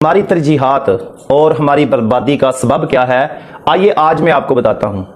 हमारी तरजीहात और हमारी बर्बादी का सबब क्या है, आइए आज मैं आपको बताता हूँ।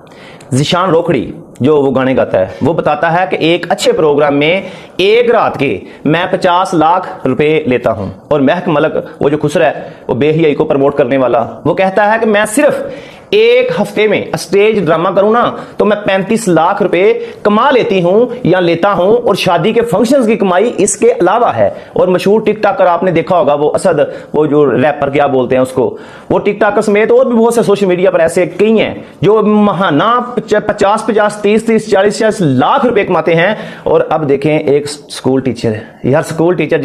ज़ीशान रोखड़ी जो वो गाने गाता है वो बताता है कि एक अच्छे प्रोग्राम में एक रात के मैं 50 लाख रुपए लेता हूं। और महक मलक वो जो खुसरा है वो बेहियाई को प्रमोट करने वाला, वो कहता है कि मैं सिर्फ एक हफ्ते में स्टेज ड्रामा करूं ना तो मैं 35 लाख रुपए कमा लेती हूं या लेता हूं, और शादी के फंक्शंस की कमाई इसके अलावा है। और मशहूर टिक टाकर आपने देखा होगा, वो असद, वो जो रैपर क्या बोलते हैं उसको, वो टिक टाकर समेत और भी बहुत से सोशल मीडिया पर ऐसे कई हैं जो महाना 50 30 40 लाख रुपए कमाते हैं। और अब देखें एक स्कूल टीचर, यार स्कूल टीचर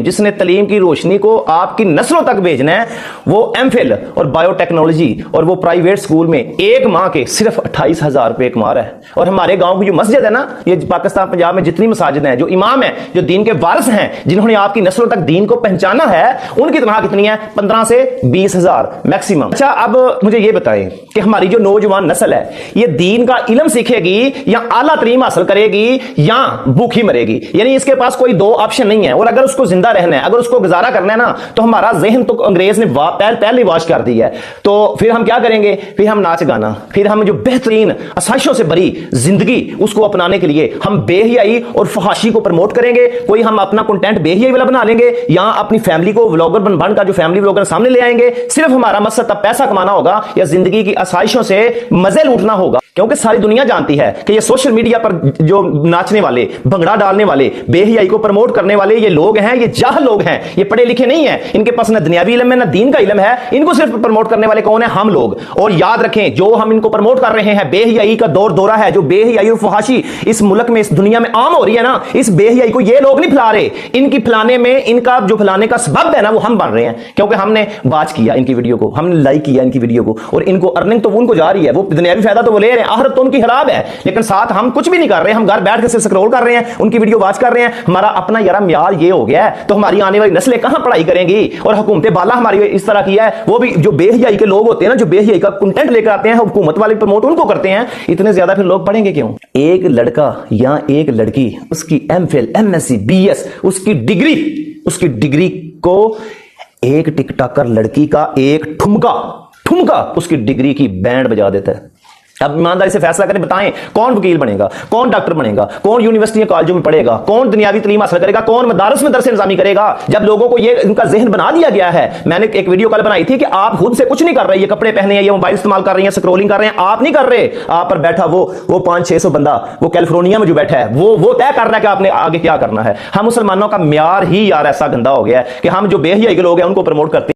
जिसने तलीम की रोशनी को आपकी नस्लों तक भेजना है, वो एमफिल और बायोटेक्नोलॉजी और वो प्राइवेट स्कूल में एक माह के सिर्फ 28,000 रुपए कमा रहा है। और हमारे गांव की जो मस्जिद है ना, ये पाकिस्तान पंजाब में जितनी मसाजिद हैं, जो इमाम हैं, जो दीन के वारिस हैं, जिन्होंने आपकी नस्लों तक दीन को पहचाना है, उनकी तनख्वाह कितनी है? 15 से 20,000 मैक्सिमम। अच्छा, अब मुझे ये बताएं कि हमारी जो नौजवान नस्ल है ये दीन का इल्म सीखेगी या आला तरीम हासिल करेगी या भूखी मरेगी? यानी इसके पास कोई दो ऑप्शन नहीं है। और अगर उसको जिंदा रहना है, अगर उसको गुजारा करना है ना, तो हमारा जहन तो अंग्रेज ने पहले वॉश कर दिया है। तो फिर हम क्या करेंगे? फिर हम नाच गाना, फिर हम जो बेहतरीन आसाइशों से भरी जिंदगी उसको अपनाने के लिए हम बेहियाई और फहाशी को प्रमोट करेंगे। कोई हम अपना कंटेंट बेहियाई वाला बना लेंगे या अपनी फैमिली को व्लॉगर बन का जो फैमिली व्लॉगर सामने ले आएंगे। सिर्फ हमारा मकसद तब पैसा कमाना होगा या जिंदगी की आसाइशों से मजे लूटना होगा। क्योंकि सारी दुनिया जानती है कि ये सोशल मीडिया पर जो नाचने वाले, भंगड़ा डालने वाले, बेहियाई को प्रमोट करने वाले ये लोग हैं, ये जाहिल लोग हैं, ये पढ़े लिखे नहीं हैं, इनके पास ना दुनियावी इल्म है ना दीन का इल्म है। इनको सिर्फ प्रमोट करने वाले कौन है? हम लोग। और याद रखें, जो हम इनको प्रमोट कर रहे हैं, बेहियाई का दौरा है, जो बेहियाई और फहाशी इस मुल्क में, इस दुनिया में आम हो रही है ना, इस बेहियाई को ये लोग नहीं फैला रहे। इनकी फैलाने में, इनका जो फैलाने का सबब है ना, वो हम बन रहे हैं। क्योंकि हमने वॉच किया इनकी वीडियो को, हमने लाइक किया इनकी वीडियो को, और इनको अर्निंग तो उनको जा रही है, वो दुनियावी फायदा तो वो ले रहे हैं, आखिरत तो उनकी खराब है। लेकिन साथ हम कुछ भी नहीं कर रहे हैं, हम घर बैठ के सिर्फ स्क्रॉल कर रहे हैं, उनकी वीडियो वॉच कर रहे हैं। हमारा अपना यार म्यार ये हो गया है, तो हमारी आने वाली नस्लें कहां पढ़ाई करेंगी? और हुकूमतें बाला हमारी इस तरह की है, वो भी जो बेहियाई के लोग होते हैं ना, जो बेहियाई का कंटेंट लेकर आते हैं, हुकूमत वाले प्रमोट उनको करते हैं। इतने ज्यादा फिर लोग पढ़ेंगे क्यों? एक लड़का या एक लड़की, उसकी एमफिल, एमएससी, बीएस, उसकी डिग्री को एक टिकटॉकर लड़की का एक ठुमका उसकी डिग्री की बैंड बजा देता है। अब ईमानदारी से फैसला करें, बताएं कौन वकील बनेगा, कौन डॉक्टर बनेगा, कौन यूनिवर्सिटी कॉलेजों में पढ़ेगा, कौन दुनियावी तालीम हासिल करेगा, कौन मदारस में दरस इंतजामी करेगा, जब लोगों को ये इनका जहन बना दिया गया है। मैंने एक वीडियो कल बनाई थी कि आप खुद से कुछ नहीं कर रहे, ये कपड़े पहने हैं, ये मोबाइल इस्तेमाल कर रही हैं, स्क्रोलिंग कर रहे हैं, आप नहीं कर रहे। आप पर बैठा वो 500-600 बंदा, वो कैलिफोर्निया में जो बैठा है, वो तय कर रहा है कि आपने आगे क्या करना है। हम मुसलमानों का म्यार ही यार ऐसा गंदा हो गया है कि हम जो बेहियाई के लोग हैं उनको प्रमोट करते हैं।